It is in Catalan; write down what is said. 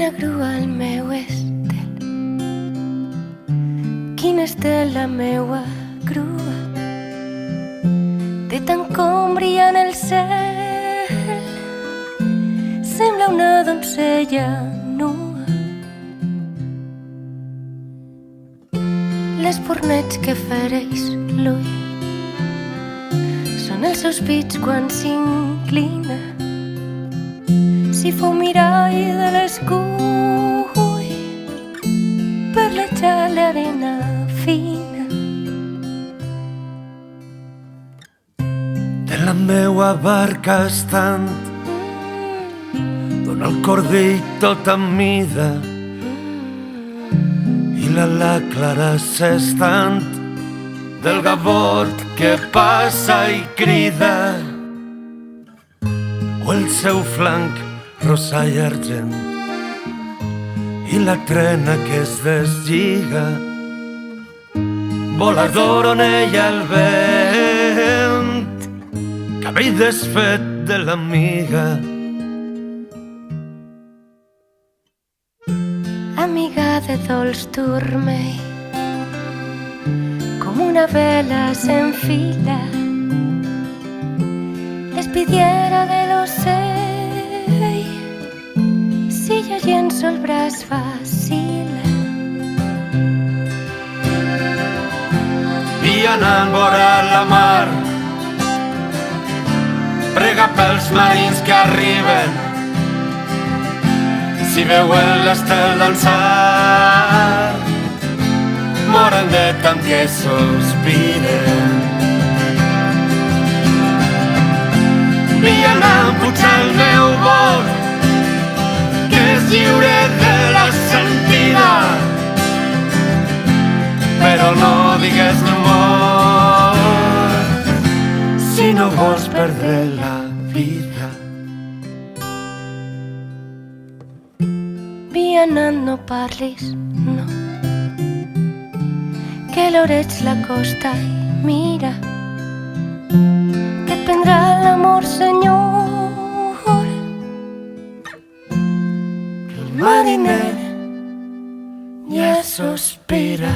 Quina grua el meu estel, quina estel la meua grua, de tant com brilla en el cel, sembla una doncella nua. L'espurneig que fereix l'ull són els seus pits quan s'inclina. Si fou mirall de l'escull per l'etjar l'arena fina. De la meua barca estant dona el cordell tot en mida i la clara s'estant del gavot que passa i crida, o el seu flanc rosa i argent i la trena que es deslliga, volador on ella el vent, cabell desfet de l'amiga. Amiga de dolç turmell, com una vela s'enfila, l'espidiera de l'ocell, si jo llenço el braç vacila. Vianant vora la mar, prega pels marins que arriben, si veuen l'estel dansar, moren de tant que sospiren. Vianant puja el meu bord, que és lliure de la sentida, però no digues no mort si no vols perdre la vida. Vianant, no parlis, no, que l'oreig la costa i mira, que et prendrà l'amor, senyor. El mariner ja sospira.